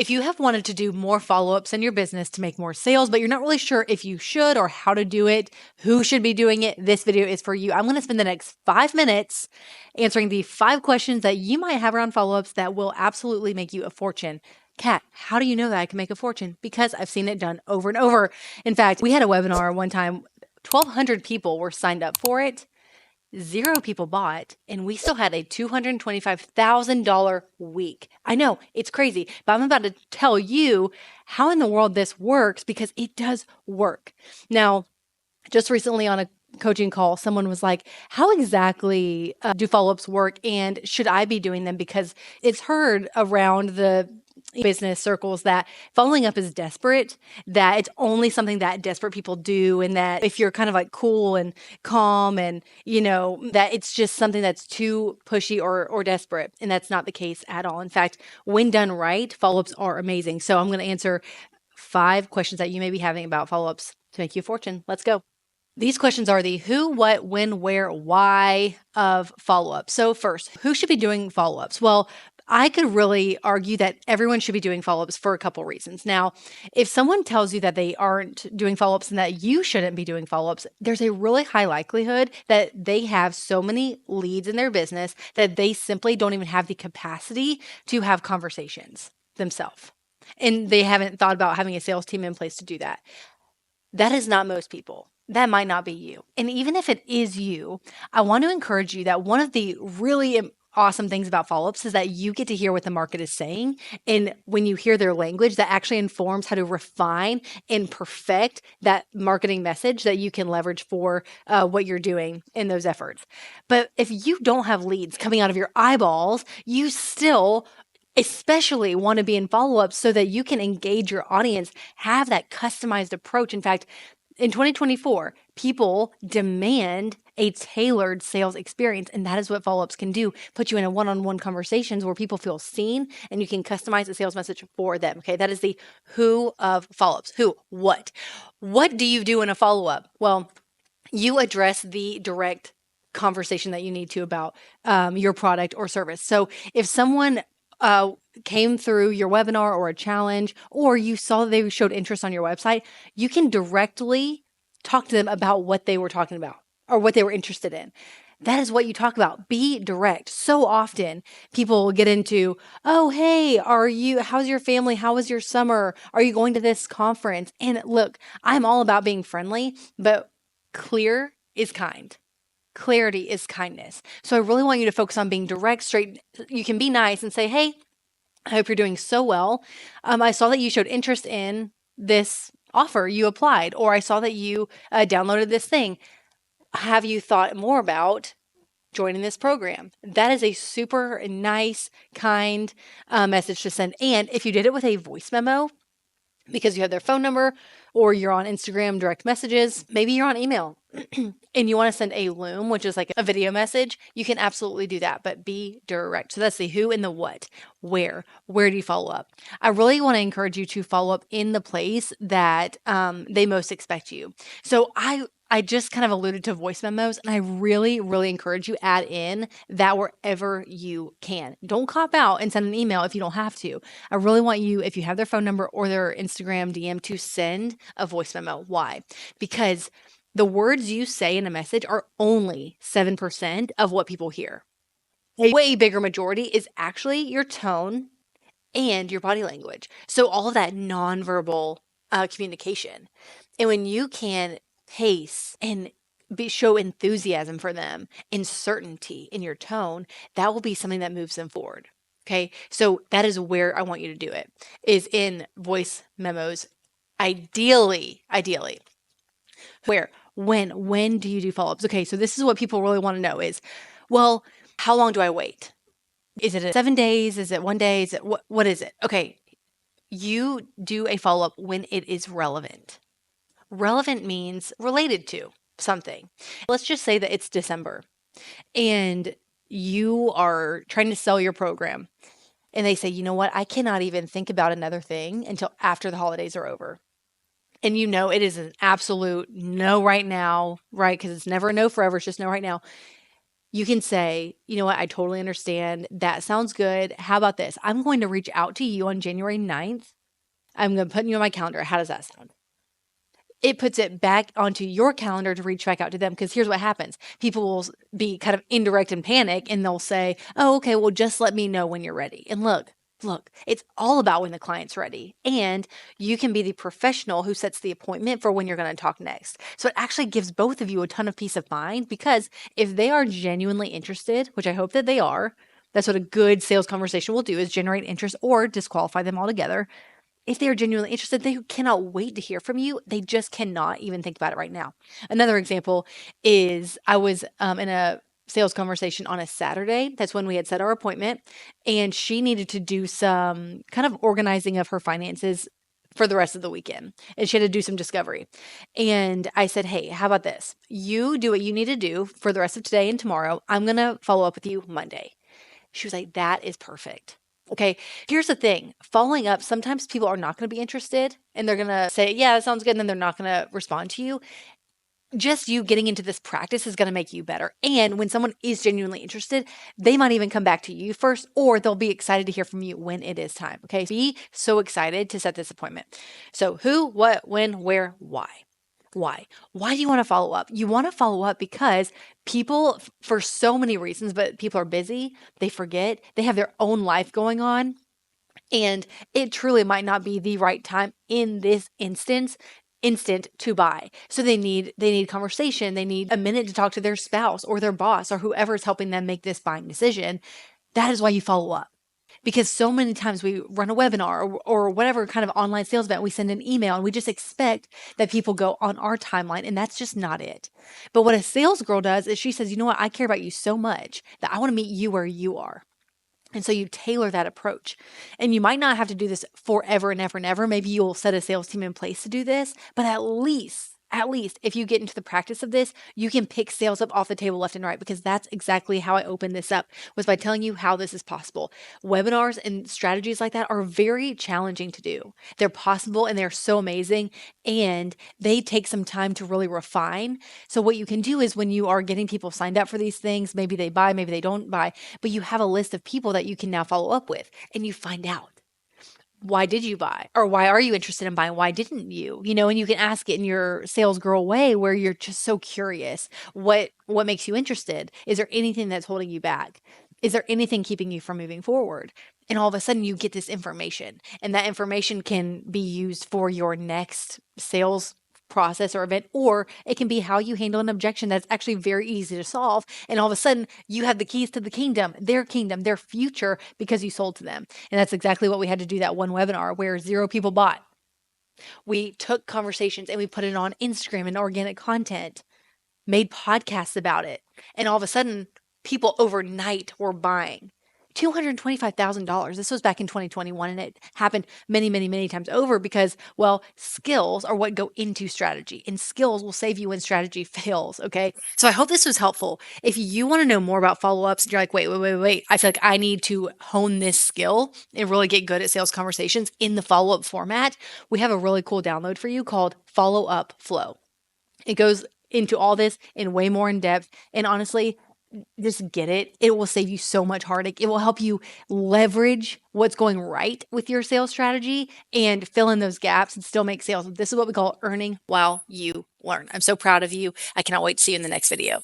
If you have wanted to do more follow-ups in your business to make more sales, but you're not really sure if you should or how to do it, who should be doing it, this video is for you. I'm going to spend the next 5 minutes answering the 5 questions that you might have around follow-ups that will absolutely make you a fortune. Kat, how do you know that I can make a fortune? Because I've seen it done over and over. In fact, we had a webinar one time, 1,200 people were signed up for it. 0 people bought, and we still had a $225,000 week. I know it's crazy, but I'm about to tell you how in the world this works because it does work. Now, just recently on a coaching call, someone was like, how exactly do follow-ups work, and should I be doing them? Because it's heard around the business circles that following up is desperate, that it's only something that desperate people do, and that if you're kind of like cool and calm and, that it's just something that's too pushy or desperate. And that's not the case at all. In fact, when done right, follow-ups are amazing. So I'm going to answer 5 questions that you may be having about follow-ups to make you a fortune. Let's go. These questions are the who, what, when, where, why of follow-up. So first, who should be doing follow-ups? Well, I could really argue that everyone should be doing follow-ups for a couple reasons. Now, if someone tells you that they aren't doing follow-ups and that you shouldn't be doing follow-ups, there's a really high likelihood that they have so many leads in their business that they simply don't even have the capacity to have conversations themselves. And they haven't thought about having a sales team in place to do that. That is not most people. That might not be you. And even if it is you, I want to encourage you that one of the really awesome things about follow-ups is that you get to hear what the market is saying. And when you hear their language, that actually informs how to refine and perfect that marketing message that you can leverage for what you're doing in those efforts. But if you don't have leads coming out of your eyeballs, you still especially want to be in follow-up so that you can engage your audience, have that customized approach. In fact, in 2024, people demand a tailored sales experience, and that is what follow-ups can do. Put you in a one-on-one conversations where people feel seen and you can customize a sales message for them. Okay, that is the who of follow-ups. Who, what? What do you do in a follow-up? Well, you address the direct conversation that you need to about your product or service. So if someone came through your webinar or a challenge, or you saw they showed interest on your website, you can directly talk to them about what they were talking about or what they were interested in. That is what you talk about. Be direct. So often people get into, oh, hey, how's your family? How was your summer? Are you going to this conference? And look, I'm all about being friendly, but clear is kind. Clarity is kindness. So I really want you to focus on being direct, straight. You can be nice and say, hey, I hope you're doing so well. I saw that you showed interest in this offer. You applied, or I saw that you downloaded this thing. Have you thought more about joining this program? That is a super nice, kind message to send. And if you did it with a voice memo, because you have their phone number, or you're on Instagram direct messages, maybe you're on email and you want to send a Loom, which is like a video message, you can absolutely do that, but be direct. So that's the who and the what. Where do you follow up? I really want to encourage you to follow up in the place that they most expect you. So I just kind of alluded to voice memos, and I really, really encourage you add in that wherever you can. Don't cop out and send an email if you don't have to. I really want you, if you have their phone number or their Instagram DM, to send a voice memo. Why? Because the words you say in a message are only 7% of what people hear. A way bigger majority is actually your tone and your body language. So all of that nonverbal communication. And when you can pace and show enthusiasm for them and certainty in your tone, that will be something that moves them forward. Okay. So that is where I want you to do it, is in voice memos. Ideally. Where, when do you do follow-ups? Okay. So this is what people really want to know is, well, how long do I wait? Is it 7 days? Is it 1 day? Is it what is it? Okay. You do a follow-up when it is relevant. Relevant means related to something. Let's just say that it's December and you are trying to sell your program and they say, you know what? I cannot even think about another thing until after the holidays are over. And you know it is an absolute no right now, right? Because it's never a no forever. It's just no right now. You can say, you know what, I totally understand. That sounds good. How about this? I'm going to reach out to you on January 9th. I'm going to put you on my calendar. How does that sound? It puts it back onto your calendar to reach back out to them. Because here's what happens. People will be kind of indirect and panic, and they'll say, oh, okay, well, just let me know when you're ready. And look, it's all about when the client's ready. And you can be the professional who sets the appointment for when you're going to talk next. So it actually gives both of you a ton of peace of mind, because if they are genuinely interested, which I hope that they are, that's what a good sales conversation will do, is generate interest or disqualify them altogether. If they are genuinely interested, they cannot wait to hear from you. They just cannot even think about it right now. Another example is I was in a sales conversation on a Saturday. That's when we had set our appointment, and she needed to do some kind of organizing of her finances for the rest of the weekend. And she had to do some discovery. And I said, hey, how about this? You do what you need to do for the rest of today and tomorrow. I'm going to follow up with you Monday. She was like, that is perfect. Okay, here's the thing. Following up, sometimes people are not going to be interested and they're going to say, yeah, that sounds good. And then they're not going to respond to you. Just you getting into this practice is going to make you better. And when someone is genuinely interested, they might even come back to you first, or they'll be excited to hear from you when it is time. Okay, be so excited to set this appointment. So who, what, when, where, why? Why? Why do you want to follow up? You want to follow up because people, for so many reasons, but people are busy, they forget, they have their own life going on, and it truly might not be the right time in this instant to buy. So they need conversation, they need a minute to talk to their spouse or their boss or whoever is helping them make this buying decision. That is why you follow up. Because so many times we run a webinar or whatever kind of online sales event, we send an email and we just expect that people go on our timeline, and that's just not it. But what a sales girl does is she says, you know what, I care about you so much that I want to meet you where you are. And so you tailor that approach. And you might not have to do this forever and ever and ever. Maybe you'll set a sales team in place to do this, but at least if you get into the practice of this, you can pick sales up off the table left and right, because that's exactly how I opened this up, was by telling you how this is possible. Webinars and strategies like that are very challenging to do. They're possible and they're so amazing, and they take some time to really refine. So what you can do is, when you are getting people signed up for these things, maybe they buy, maybe they don't buy, but you have a list of people that you can now follow up with, and you find out, why did you buy? Or why are you interested in buying? Why didn't you? And you can ask it in your sales girl way, where you're just so curious. What makes you interested? Is there anything that's holding you back? Is there anything keeping you from moving forward? And all of a sudden you get this information, and that information can be used for your next sales process or event, or it can be how you handle an objection that's actually very easy to solve. And all of a sudden you have the keys to the kingdom, their future, because you sold to them. And that's exactly what we had to do that one webinar where 0 people bought. We took conversations and we put it on Instagram and organic content, made podcasts about it. And all of a sudden, people overnight were buying $225,000. This was back in 2021, and it happened many, many, many times over, because, well, skills are what go into strategy, and skills will save you when strategy fails. Okay. So I hope this was helpful. If you want to know more about follow-ups and you're like, wait, I feel like I need to hone this skill and really get good at sales conversations in the follow-up format, we have a really cool download for you called Follow Up Flow. It goes into all this in way more in depth. And honestly, just get it. It will save you so much heartache. It will help you leverage what's going right with your sales strategy and fill in those gaps and still make sales. This is what we call earning while you learn. I'm so proud of you. I cannot wait to see you in the next video.